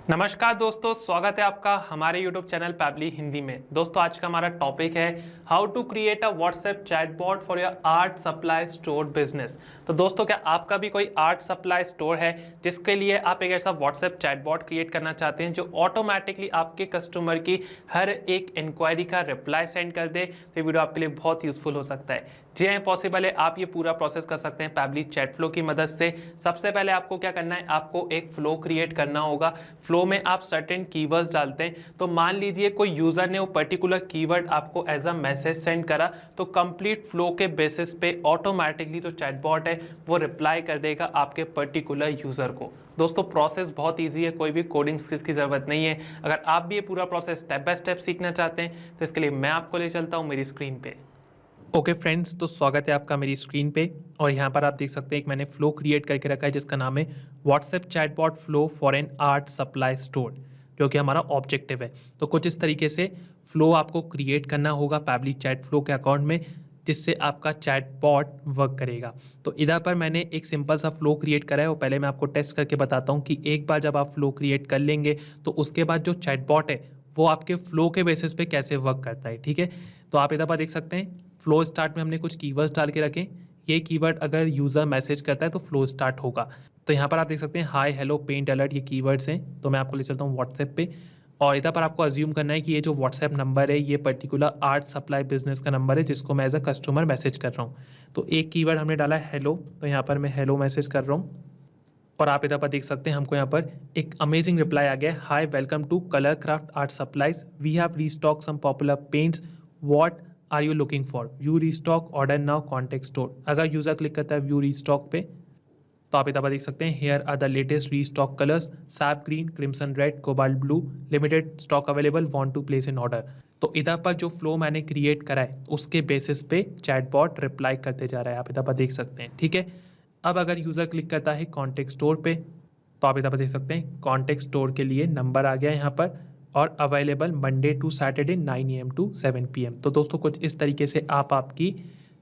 नमस्कार दोस्तों, स्वागत है आपका हमारे YouTube चैनल पैबली हिंदी में। दोस्तों आज का हमारा टॉपिक है how to create a WhatsApp chatbot for your art supply store business. तो दोस्तों क्या आपका भी कोई आर्ट सप्लाई स्टोर है जिसके लिए आप एक ऐसा व्हाट्सएप चैटबॉट क्रिएट करना चाहते हैं जो ऑटोमेटिकली आपके कस्टमर की हर एक इंक्वायरी का रिप्लाई सेंड कर दे, तो ये वीडियो आपके लिए बहुत यूजफुल हो सकता है। जी हाँ, पॉसिबल है। आप ये पूरा प्रोसेस कर सकते हैं पैबली चैट फ्लो की मदद से। सबसे पहले आपको क्या करना है, आपको एक फ्लो क्रिएट करना होगा। फ्लो में आप सर्टेन कीवर्ड्स डालते हैं, तो मान लीजिए कोई यूजर ने वो पर्टिकुलर कीवर्ड आपको एज अ मैसेज सेंड करा, तो कंप्लीट फ्लो के बेसिस पे ऑटोमेटिकली जो चैटबॉट है वो रिप्लाई कर देगा आपके पर्टिकुलर यूजर को। दोस्तों प्रोसेस बहुत ईजी है, कोई भी कोडिंग स्किल्स की जरूरत नहीं है। अगर आप भी ये पूरा प्रोसेस स्टेप बाय स्टेप सीखना चाहते हैं तो इसके लिए मैं आपको ले चलता हूँ मेरी स्क्रीन पे। ओके फ्रेंड्स, तो स्वागत है आपका मेरी स्क्रीन पे। और यहाँ पर आप देख सकते हैं एक मैंने फ्लो क्रिएट करके रखा है जिसका नाम है WhatsApp chatbot flow for an art supply store, जो कि हमारा ऑब्जेक्टिव है। तो कुछ इस तरीके से फ्लो आपको क्रिएट करना होगा पैबली चैट फ्लो के अकाउंट में, जिससे आपका चैटबॉट वर्क करेगा। तो इधर पर मैंने एक सिंपल सा फ्लो क्रिएट करा है, और पहले मैं आपको टेस्ट करके बताता हूँ कि एक बार जब आप फ्लो क्रिएट कर लेंगे तो उसके बाद जो चैटबॉट है वो आपके फ्लो के बेसिस पे कैसे वर्क करता है। ठीक है, तो आप इधर पर देख सकते हैं फ्लो स्टार्ट में हमने कुछ कीवर्ड्स डाल के रखे। ये कीवर्ड अगर यूज़र मैसेज करता है तो फ्लो स्टार्ट होगा। तो यहाँ पर आप देख सकते हैं हाय, हेलो, पेंट, अलर्ट, ये कीवर्ड्स हैं। तो मैं आपको ले चलता हूँ व्हाट्सएप पे, और इधर पर आपको अज्यूम करना है कि ये जो व्हाट्सएप नंबर है ये पर्टिकुलर आर्ट सप्लाई बिजनेस का नंबर है जिसको मैं एज अ कस्टमर मैसेज कर रहा हूँ। तो एक कीवर्ड हमने डाला है हेलो, तो यहाँ पर मैं हेलो मैसेज कर रहा हूँ, और आप इधर पर देख सकते हैं हमको यहाँ पर एक अमेजिंग रिप्लाई आ गया है। Hi, welcome to colour craft art supplies, we have restock some popular paints, what are you looking for, view restock, order now, contact store. अगर यूजर क्लिक करता है व्यू रीस्टॉक पे, तो आप इधर पर देख सकते हैं here are the latest restock colours, sap green, crimson red, cobalt blue, limited stock available, want to place an order. तो इधर पर जो फ्लो मैंने क्रिएट करा है उसके बेसिस पे चैटबॉट रिप्लाई करते जा रहा है, आप इधर पर देख सकते हैं। ठीक है, अब अगर यूज़र क्लिक करता है कॉन्टेक्ट स्टोर पे, तो आप इधर पर देख सकते हैं कॉन्टेक्ट स्टोर के लिए नंबर आ गया यहाँ पर, और available Monday to Saturday 9 AM to 7 PM। तो दोस्तों कुछ इस तरीके से आप आपकी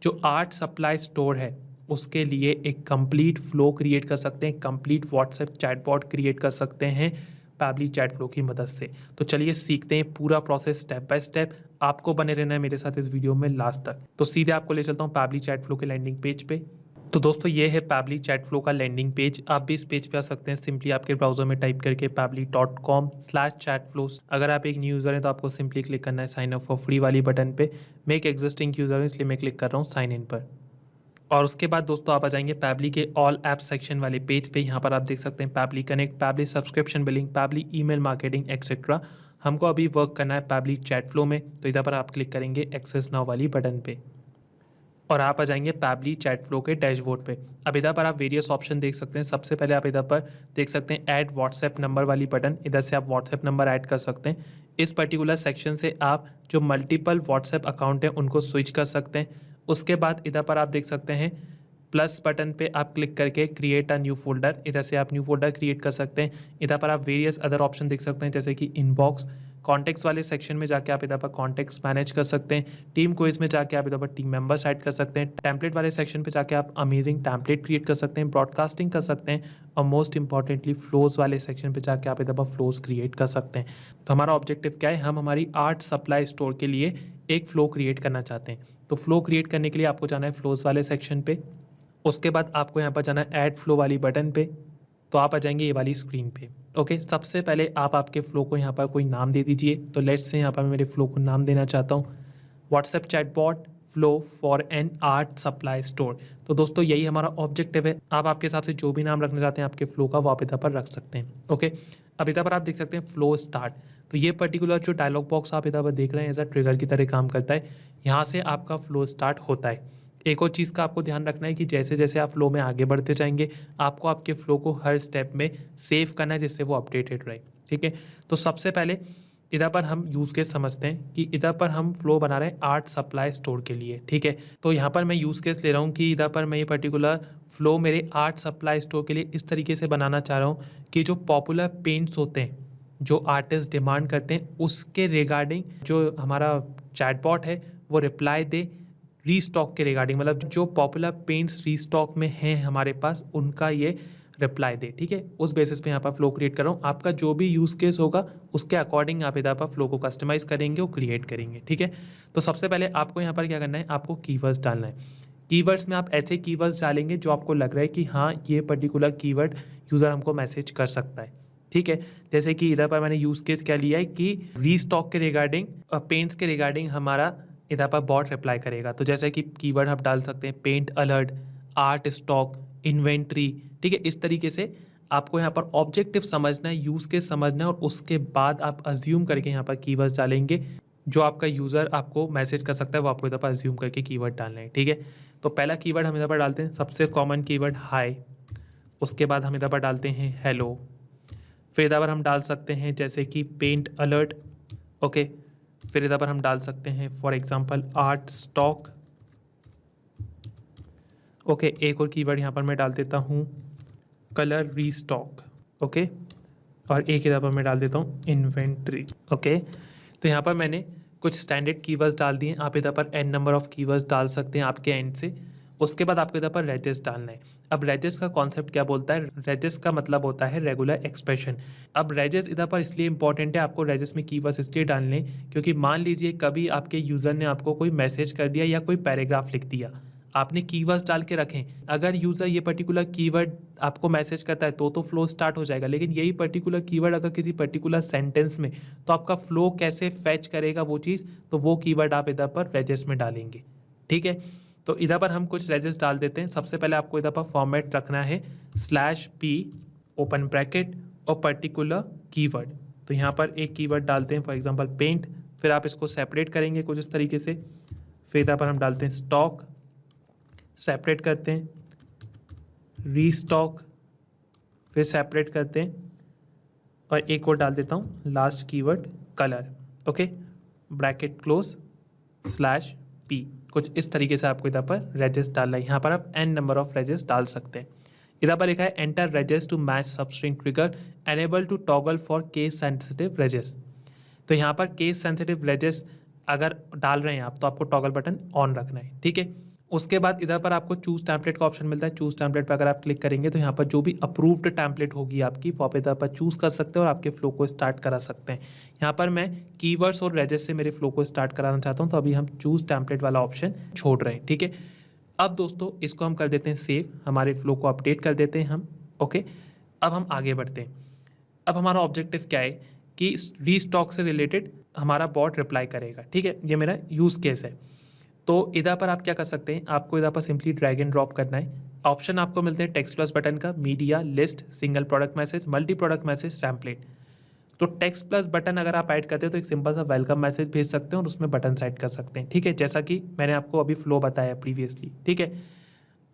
जो आर्ट सप्लाई स्टोर है उसके लिए एक कंप्लीट फ्लो क्रिएट कर सकते हैं, कंप्लीट व्हाट्सएप चैटबॉट क्रिएट कर सकते हैं पैबली चैट फ्लो की मदद से। तो चलिए सीखते हैं पूरा प्रोसेस स्टेप बाय स्टेप। आपको बने रहना है मेरे साथ इस वीडियो में लास्ट तक। तो सीधे आपको ले चलता हूँ पैबली चैट फ्लो के लैंडिंग पेज पे। तो दोस्तों ये है पैबली चैट फ्लो का लैंडिंग पेज। आप भी इस पेज पे आ सकते हैं, सिंपली आपके ब्राउजर में टाइप करके pably.com/chatflows। अगर आप एक न्यू यूज़र हैं तो आपको सिंपली क्लिक करना है साइन अप फॉर फ्री वाली बटन पे। मैं एक एग्जिस्टिंग यूज़र हूँ इसलिए मैं क्लिक कर रहा हूँ साइन इन पर। और उसके बाद दोस्तों आप आ जाएंगे पैबली के ऑल ऐप सेक्शन वाले पेज पे। यहाँ पर आप देख सकते हैं Pabbly connect, Pabbly subscription billing, Pabbly email marketing etcetera. हमको अभी वर्क करना है पैबली चैट फ्लो में, तो इधर पर आप क्लिक करेंगे एक्सेस नाउ वाली बटन पे, और आप आ जाएंगे पैबली चैट फ्लो के डैशबोर्ड पे। अब इधर पर आप वेरियस ऑप्शन देख सकते हैं। सबसे पहले आप इधर पर देख सकते हैं ऐड व्हाट्सएप नंबर वाली बटन, इधर से आप व्हाट्सएप नंबर ऐड कर सकते हैं। इस पर्टिकुलर सेक्शन से आप जो मल्टीपल व्हाट्सएप अकाउंट हैं उनको स्विच कर सकते हैं। उसके बाद इधर पर आप देख सकते हैं प्लस बटन पे आप क्लिक करके क्रिएट अ न्यू फोल्डर, इधर से आप न्यू फोल्डर क्रिएट कर सकते हैं। इधर पर आप वेरियस अदर ऑप्शन देख सकते हैं जैसे कि इनबॉक्स। कॉन्टेक्ट्स वाले सेक्शन में जाके आप इधर पर कॉन्टेक्ट्स मैनेज कर सकते हैं। टीम क्विज में जाके आप इधर पर टीम मेंबर्स ऐड कर सकते हैं। टेम्पलेट वाले सेक्शन पे जाके आप अमेजिंग टेम्पलेट क्रिएट कर सकते हैं, ब्रॉडकास्टिंग कर सकते हैं, और मोस्ट इंपॉर्टेंटली फ्लोज वाले सेक्शन पे जाके आप इधर पर फ्लोज क्रिएट कर सकते हैं। तो हमारा ऑब्जेक्टिव क्या है, हम हमारी आर्ट सप्लाई स्टोर के लिए एक फ्लो क्रिएट करना चाहते हैं। तो फ्लो क्रिएट करने के लिए आपको जाना है फ्लोज वाले सेक्शन पे। उसके बाद आपको यहाँ पर जाना है ऐड फ्लो वाली बटन पे, तो आप आ जाएंगे ये वाली स्क्रीन पे। ओके, सबसे पहले आप आपके फ्लो को यहाँ पर कोई नाम दे दीजिए। तो लेट्स से यहाँ पर मैं मेरे फ्लो को नाम देना चाहता हूँ WhatsApp chatbot flow for an art supply store. तो दोस्तों यही हमारा ऑब्जेक्टिव है। आप आपके हिसाब से जो भी नाम रखना चाहते हैं आपके फ्लो का वो आप इधर पर रख सकते हैं। ओके, अब इधर पर आप देख सकते हैं फ्लो स्टार्ट। तो ये पर्टिकुलर जो डायलॉग बॉक्स आप इधर पर देख रहे हैं एज अ ट्रिगर की तरह काम करता है। यहाँ से आपका फ्लो स्टार्ट होता है। एक और चीज़ का आपको ध्यान रखना है कि जैसे जैसे आप फ्लो में आगे बढ़ते जाएंगे आपको आपके फ्लो को हर स्टेप में सेव करना है जिससे वो अपडेटेड रहे। ठीक है, तो सबसे पहले इधर पर हम यूज़ केस समझते हैं कि इधर पर हम फ्लो बना रहे हैं आर्ट सप्लाई स्टोर के लिए। ठीक है, तो यहाँ पर मैं यूज़ केस ले रहा हूँ कि इधर पर मैं ये पर्टिकुलर फ्लो मेरे आर्ट सप्लाई स्टोर के लिए इस तरीके से बनाना चाह रहा हूँ कि जो पॉपुलर पेंट्स होते हैं जो आर्टिस्ट डिमांड करते हैं उसके रिगार्डिंग जो हमारा चैटबॉट है वो रिप्लाई दे रीस्टॉक के रिगार्डिंग, मतलब जो पॉपुलर पेंट्स रीस्टॉक में हैं हमारे पास उनका ये रिप्लाई दे, ठीक है। उस बेसिस पे यहाँ पर फ्लो क्रिएट कर रहा हूँ। आपका जो भी यूज़ केस होगा उसके अकॉर्डिंग आप इधर पर फ्लो को कस्टमाइज़ करेंगे और क्रिएट करेंगे, ठीक है। तो सबसे पहले आपको यहाँ पर क्या करना है, आपको कीवर्ड्स डालना है। कीवर्ड्स में आप ऐसे कीवर्ड्स डालेंगे जो आपको लग रहा है कि हाँ ये पर्टिकुलर कीवर्ड यूज़र हमको मैसेज कर सकता है, ठीक है। जैसे कि इधर पर मैंने यूज़ केस क्या लिया है कि रीस्टॉक के रिगार्डिंग, पेंट्स के रिगार्डिंग हमारा इधर पर बॉट रिप्लाई करेगा। तो जैसे कि कीवर्ड आप डाल सकते हैं paint alert, art stock, inventory, ठीक है। इस तरीके से आपको यहाँ पर ऑब्जेक्टिव समझना है, यूज़ केस समझना है और उसके बाद आप अज्यूम करके यहाँ पर कीवर्ड्स डालेंगे जो आपका यूज़र आपको मैसेज कर सकता है, वो आपको इधर पर अज्यूम करके कीवर्ड डालना है, ठीक है। तो पहला कीवर्ड हम इधर पर डालते हैं, सबसे कॉमन कीवर्ड हाय। उसके बाद हम इधर पर डालते हैं हेलो। फिर इधर पर हम डाल सकते हैं जैसे कि पेंट अलर्ट, ओके। फिर इधर पर हम डाल सकते हैं for example art stock, okay. एक और कीवर्ड यहाँ पर मैं डाल देता हूँ कलर रीस्टॉक, ओके। और एक इधर पर मैं डाल देता हूँ इन्वेंट्री, ओके। तो यहाँ पर मैंने कुछ स्टैंडर्ड कीवर्ड्स डाल दिए। आप इधर पर n नंबर ऑफ कीवर्ड्स डाल सकते हैं आपके एंड से। उसके बाद आपको इधर पर रेजिस्ट डालना है। अब रेजिस्ट का कॉन्सेप्ट क्या बोलता है, रेजिस्ट का मतलब होता है रेगुलर एक्सप्रेशन। अब रेजिस्ट इधर पर इसलिए इंपॉर्टेंट है, आपको रेजिस्ट में कीवर्ड्स इसलिए डालने क्योंकि मान लीजिए कभी आपके यूज़र ने आपको कोई मैसेज कर दिया या कोई पैराग्राफ लिख दिया, आपने कीवर्ड्स डाल के रखें। अगर यूज़र ये पर्टिकुलर कीवर्ड आपको मैसेज करता है तो फ्लो स्टार्ट हो जाएगा, लेकिन यही पर्टिकुलर कीवर्ड अगर किसी पर्टिकुलर सेंटेंस में, तो आपका फ्लो कैसे फैच करेगा वो चीज़, तो वो कीवर्ड आप इधर पर रेजिस्ट में डालेंगे, ठीक है। तो इधर पर हम कुछ रेजिस्ट डाल देते हैं। सबसे पहले आपको इधर पर फॉर्मेट रखना है /p ओपन ब्रैकेट और पर्टिकुलर कीवर्ड। तो यहाँ पर एक कीवर्ड डालते हैं फॉर एग्जांपल पेंट, फिर आप इसको सेपरेट करेंगे कुछ इस तरीके से। फिर इधर पर हम डालते हैं स्टॉक, सेपरेट करते हैं, रीस्टॉक, फिर सेपरेट करते हैं और एक और डाल देता हूँ last keyword colour, okay. Bracket close /p। कुछ इस तरीके से आपको इधर पर रेजिस्ट डालना है। यहाँ पर आप n नंबर ऑफ रेजिस्ट डाल सकते हैं। इधर पर लिखा है enter regex to match substring trigger, enable to toggle for case sensitive regex. तो यहाँ पर केस सेंसिटिव रेजिस्ट अगर डाल रहे हैं आप तो आपको टॉगल बटन ऑन रखना है, ठीक है। उसके बाद इधर पर आपको चूज टैम्पलेट का ऑप्शन मिलता है। चूज टैम्पलेट पर अगर आप क्लिक करेंगे तो यहाँ पर जो भी अप्रूव्ड टैम्पलेट होगी आपकी, वो आप इधर पर चूज कर सकते हैं और आपके फ्लो को स्टार्ट करा सकते हैं। यहाँ पर मैं कीवर्ड्स और रेजिस्ट से मेरे फ्लो को स्टार्ट कराना चाहता हूँ, तो अभी हम चूज टैम्पलेट वाला ऑप्शन छोड़ रहे हैं, ठीक है। अब दोस्तों इसको हम कर देते हैं सेव, हमारे फ्लो को अपडेट कर देते हैं हम, ओके। अब हम आगे बढ़ते हैं। अब हमारा ऑब्जेक्टिव क्या है कि रीस्टॉक से रिलेटेड हमारा बॉट रिप्लाई करेगा, ठीक है। ये मेरा यूज़ केस है। तो इधर पर आप क्या कर सकते हैं, आपको इधर पर सिंपली ड्रैग एंड ड्रॉप करना है। ऑप्शन आपको मिलते हैं टेक्स्ट प्लस बटन का, media, list, single product message, multi product message, template. तो टेक्स्ट प्लस बटन अगर आप ऐड करते हैं तो एक सिंपल सा वेलकम मैसेज भेज सकते हैं और उसमें बटन ऐड कर सकते हैं, ठीक है, जैसा कि मैंने आपको अभी फ्लो बताया प्रीवियसली, ठीक है।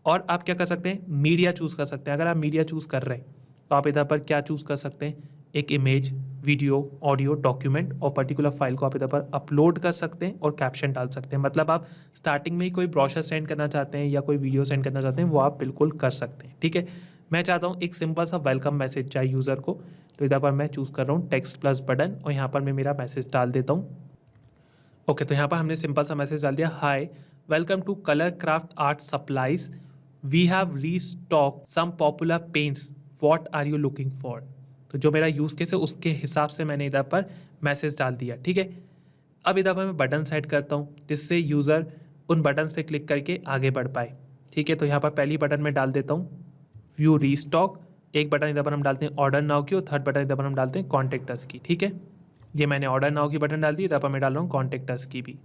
और आप क्या कर सकते हैं, मीडिया चूज़ कर सकते हैं। अगर आप मीडिया चूज़ कर रहे हैं तो आप इधर पर क्या चूज़ कर सकते हैं, एक इमेज, वीडियो, ऑडियो, डॉक्यूमेंट और पर्टिकुलर फाइल को आप इधर पर अपलोड कर सकते हैं और कैप्शन डाल सकते हैं। मतलब आप स्टार्टिंग में ही कोई ब्रोशर सेंड करना चाहते हैं या कोई वीडियो सेंड करना चाहते हैं, वो आप बिल्कुल कर सकते हैं, ठीक है। मैं चाहता हूँ एक सिंपल सा वेलकम मैसेज चाहिए यूज़र को, तो इधर पर मैं चूज़ कर रहा हूँ टेक्स्ट प्लस बटन और यहाँ पर मैं मेरा मैसेज डाल देता हूँ, ओके। तो यहाँ पर हमने सिंपल सा मैसेज डाल दिया, hi welcome to colour craft art supplies, we have restock some popular paints, what are you looking for. तो जो मेरा यूज़ केस है उसके हिसाब से मैंने इधर पर मैसेज डाल दिया, ठीक है। अब इधर पर मैं बटन सेट करता हूँ जिससे यूज़र उन बटन्स पे क्लिक करके आगे बढ़ पाए, ठीक है। तो यहाँ पर पहली बटन में डाल देता हूँ व्यू रीस्टॉक, एक बटन इधर पर हम डालते हैं ऑर्डर नाउ की और थर्ड बटन इधर पर हम डालते हैं कॉन्टेक्ट अस की, ठीक है। ये मैंने ऑर्डर नाउ की बटन डाल दी, इधर पर मैं डाल रहा हूँ कॉन्टेक्ट अस की भी,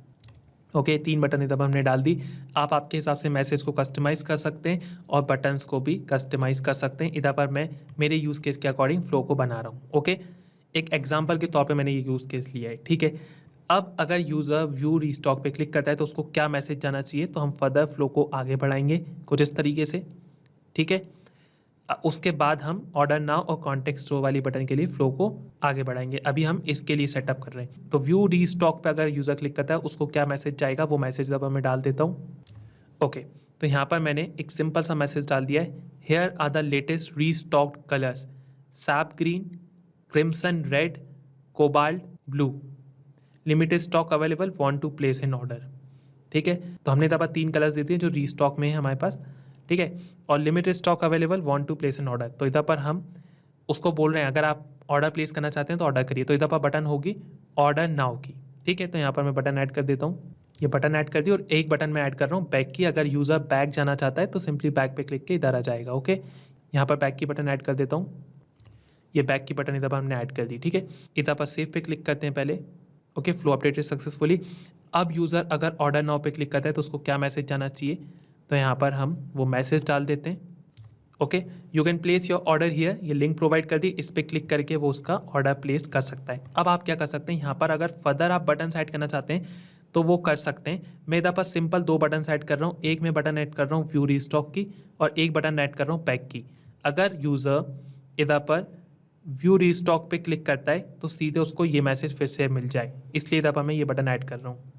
ओके। 3 बटन इधर पर हमने डाल दी। आप आपके हिसाब से मैसेज को कस्टमाइज़ कर सकते हैं और बटन्स को भी कस्टमाइज़ कर सकते हैं। इधर पर मैं मेरे यूज़ केस के अकॉर्डिंग फ्लो को बना रहा हूँ, ओके। एक एग्जांपल के तौर पे मैंने ये यूज़ केस लिया है, ठीक है। अब अगर यूज़र व्यू रीस्टॉक पे क्लिक करता है तो उसको क्या मैसेज जाना चाहिए, तो हम फर्दर फ्लो को आगे बढ़ाएंगे कुछ इस तरीके से, ठीक है। उसके बाद हम ऑर्डर नाउ और कॉन्टेक्ट स्टोर वाली बटन के लिए फ्लो को आगे बढ़ाएंगे। अभी हम इसके लिए सेटअप कर रहे हैं। तो व्यू रीस्टॉक पे अगर यूज़र क्लिक करता है उसको क्या मैसेज जाएगा, वो मैसेज जब मैं डाल देता हूँ, ओके। तो यहाँ पर मैंने एक सिंपल सा मैसेज डाल दिया है, here are the latest restocked colours, sap green, crimson red, cobalt blue, limited stock available, want to place an order, ठीक है। तो हमने इधर पर 3 कलर्स दे दिए जो रीस्टॉक में है हमारे पास, ठीक है। और limited stock available, want to place an order, तो इधर पर हम उसको बोल रहे हैं अगर आप ऑर्डर प्लेस करना चाहते हैं तो ऑर्डर करिए, तो इधर पर बटन होगी ऑर्डर नाउ की, ठीक है। तो यहाँ पर मैं बटन ऐड कर देता हूँ, ये बटन ऐड कर दी, और एक बटन मैं ऐड कर रहा हूँ बैक की। अगर यूज़र बैक जाना चाहता है तो सिंपली बैक पे क्लिक के इधर आ जाएगा, ओके। यहाँ पर बैक की बटन ऐड कर देता हूँ, ये बैक की बटन इधर पर हमने ऐड कर दी, ठीक है। इधर पर सेव पे क्लिक करते हैं पहले, ओके। Flow updated successfully. अब यूज़र अगर ऑर्डर नाउ पे क्लिक करता है तो उसको क्या मैसेज जाना चाहिए, तो यहाँ पर हम वो मैसेज डाल देते हैं, okay. You can place your order here, ये लिंक प्रोवाइड कर दी, इस पर क्लिक करके वो उसका ऑर्डर प्लेस कर सकता है। अब आप क्या कर सकते हैं, यहाँ पर अगर फर्दर आप बटन ऐड करना चाहते हैं तो वो कर सकते हैं। मैं इधर पर सिंपल 2 बटन ऐड कर रहा हूँ, एक मैं बटन ऐड कर रहा हूँ व्यू रीस्टॉक की, और एक बटन ऐड कर रहा हूँ बैक की। अगर यूज़र इधर पर व्यू रीस्टॉक पे क्लिक करता है तो सीधे उसको ये मैसेज फिर से मिल जाए, इसलिए इधर पर मैं ये बटन ऐड कर रहा हूँ,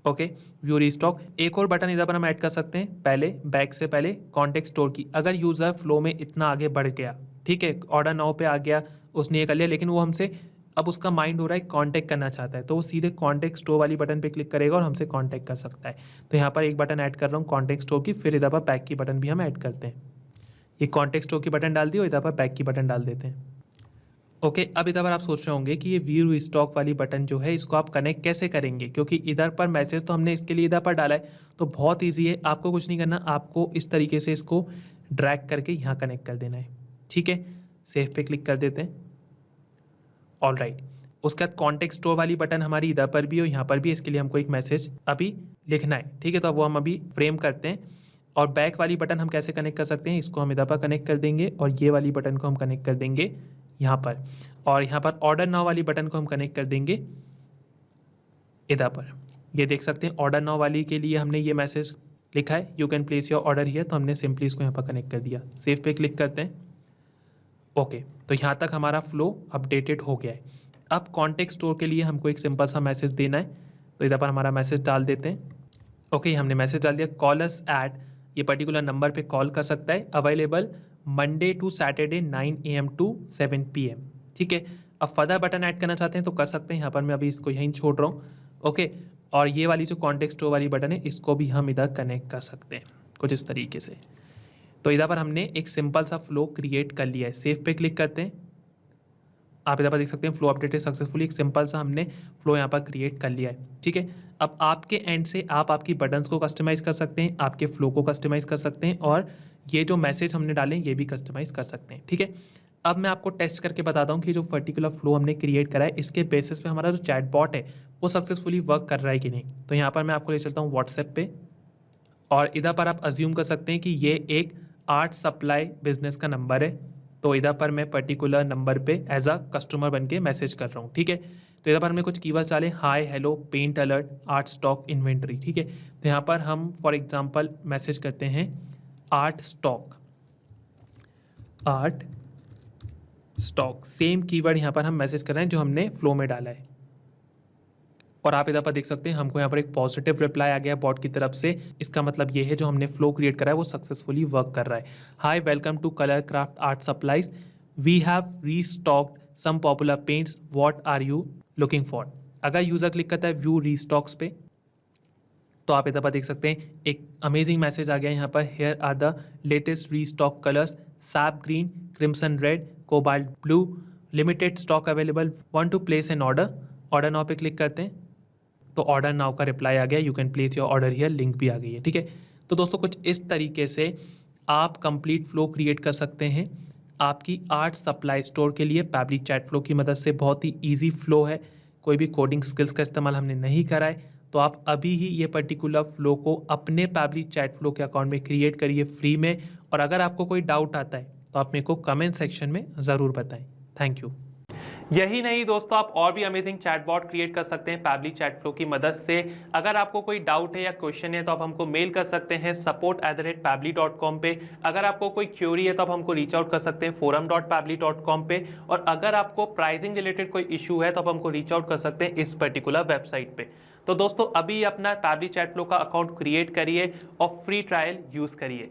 ओके। View restock. एक और बटन इधर पर हम ऐड कर सकते हैं, पहले बैक से पहले कॉन्टेक्ट स्टोर की। अगर यूज़र फ्लो में इतना आगे बढ़ गया, ठीक है, ऑर्डर नाउ पे आ गया, उसने ये कर लिया, लेकिन वो हमसे अब उसका माइंड हो रहा है कॉन्टैक्ट करना चाहता है, तो वो सीधे कॉन्टैक्ट स्टोर वाली बटन पे क्लिक करेगा और हमसे कॉन्टैक्ट कर सकता है। तो यहाँ पर एक बटन ऐड कर रहा हूँ कॉन्टैक्ट स्टोर की, फिर इधर पर बैक की बटन भी हम ऐड करते हैं। ये कॉन्टैक्ट स्टोर की बटन डाल दी और इधर पर बैक की बटन डाल देते हैं, ओके। अब इधर पर आप सोच रहे होंगे कि ये व्यू स्टॉक वाली बटन जो है इसको आप कनेक्ट कैसे करेंगे, क्योंकि इधर पर मैसेज तो हमने इसके लिए इधर पर डाला है, तो बहुत इजी है, आपको कुछ नहीं करना, आपको इस तरीके से इसको ड्रैग करके यहाँ कनेक्ट कर देना है, ठीक है। सेव पे क्लिक कर देते हैं, ऑल राइट। उसके बाद कॉन्टेक्ट स्टोर वाली बटन हमारी इधर पर भी और यहाँ पर भी, इसके लिए हमको एक मैसेज अभी लिखना है, ठीक है। तो वो हम अभी फ्रेम करते हैं। और बैक वाली बटन हम कैसे कनेक्ट कर सकते हैं, इसको हम इधर पर कनेक्ट कर देंगे, और ये वाली बटन को हम कनेक्ट कर देंगे यहाँ पर, और यहाँ पर ऑर्डर नाउ वाली बटन को हम कनेक्ट कर देंगे इधर पर। ये देख सकते हैं ऑर्डर नाउ वाली के लिए हमने ये मैसेज लिखा है, you can place your order here, तो हमने सिंपली इसको यहाँ पर कनेक्ट कर दिया। सेव पे क्लिक करते हैं, ओके। तो यहाँ तक हमारा फ्लो अपडेटेड हो गया है। अब कॉन्टेक्ट स्टोर के लिए हमको एक सिंपल सा मैसेज देना है, तो इधर पर हमारा मैसेज डाल देते हैं, ओके। हमने मैसेज डाल दिया, कॉल अस एट, ये पर्टिकुलर नंबर पे कॉल कर सकता है, available Monday to Saturday 9 AM to 7 PM, ठीक है। अब फर्दर बटन ऐड करना चाहते हैं तो कर सकते हैं, यहाँ पर मैं अभी इसको यहीं छोड़ रहा हूँ, ओके। और ये वाली जो कॉन्टेक्ट स्टोर वाली बटन है इसको भी हम इधर कनेक्ट कर सकते हैं कुछ इस तरीके से। तो इधर पर हमने एक सिंपल सा फ्लो क्रिएट कर लिया है। सेव पे क्लिक करते हैं, आप इधर पर देख सकते हैं फ्लो अपडेटेड सक्सेसफुली, एक सिंपल सा हमने फ्लो यहाँ पर क्रिएट कर लिया है, ठीक है। अब आपके एंड से आप आपकी बटन्स को कस्टमाइज़ कर सकते हैं, आपके फ्लो को कस्टमाइज़ कर सकते हैं, और ये जो मैसेज हमने डाले ये भी कस्टमाइज़ कर सकते हैं, ठीक है। अब मैं आपको टेस्ट करके बताता हूँ कि जो पर्टिकुलर फ्लो हमने क्रिएट करा है इसके बेसिस पे हमारा जो चैटबॉट है वो सक्सेसफुली वर्क कर रहा है कि नहीं। तो यहाँ पर मैं आपको ले चलता हूँ व्हाट्सएप पे, और इधर पर आप अज्यूम कर सकते हैं कि ये एक आर्ट सप्लाई बिजनेस का नंबर है, तो इधर पर मैं पर्टिकुलर नंबर पे एज अ कस्टमर बन के मैसेज कर रहा हूँ, ठीक है। तो इधर पर हमने कुछ कीवर्ड्स डाले, hi, hello, paint alert, art stock, inventory, ठीक है। तो यहाँ पर हम फॉर एग्जांपल मैसेज करते हैं art stock, art stock, same keyword यहाँ पर हम मैसेज कर रहे हैं जो हमने फ्लो में डाला है। और आप इधर पर देख सकते हैं हमको यहाँ पर एक पॉजिटिव रिप्लाई आ गया बॉट की तरफ से, इसका मतलब ये है जो हमने फ्लो क्रिएट करा है वो सक्सेसफुली वर्क कर रहा है। Hi, welcome to colour craft art supplies, we have restocked some popular paints, what are you looking for. अगर यूज़र क्लिक करता है व्यू रीस्टॉक्स पे तो आप इधर पर देख सकते हैं एक अमेजिंग मैसेज आ गया यहाँ पर, here are the latest restock colours, sap green, crimson red, cobalt blue, limited stock available, want to place an order. Order now पे क्लिक करते हैं तो ऑर्डर नाउ का रिप्लाई आ गया, you can place your order here, link भी आ गई है, ठीक है। तो दोस्तों कुछ इस तरीके से आप कंप्लीट फ्लो क्रिएट कर सकते हैं आपकी आर्ट सप्लाई स्टोर के लिए पैबली चैट फ्लो की मदद से। बहुत ही ईजी फ्लो है, कोई भी कोडिंग स्किल्स का इस्तेमाल हमने नहीं करा है, तो आप अभी ही ये पर्टिकुलर फ्लो को अपने पैबली चैट फ्लो के अकाउंट में क्रिएट करिए फ्री में। और अगर आपको कोई डाउट आता है तो आप मेरे को कमेंट सेक्शन में ज़रूर बताएं। Thank you. यही नहीं दोस्तों, आप और भी अमेजिंग चैटबॉट क्रिएट कर सकते हैं पैबली चैट फ्लो की मदद से। अगर आपको कोई डाउट है या क्वेश्चन है तो आप हमको मेल कर सकते हैं support@pably.com पे। अगर आपको कोई क्वेरी है तो आप हमको रीच आउट कर सकते हैं forum.pably.com पे। और अगर आपको प्राइसिंग रिलेटेड कोई इशू है तो आप हमको रीच आउट कर सकते हैं इस पर्टिकुलर वेबसाइट पे। तो दोस्तों अभी अपना पैबली चैट फ्लो का अकाउंट क्रिएट करिए और फ्री ट्रायल यूज़ करिए।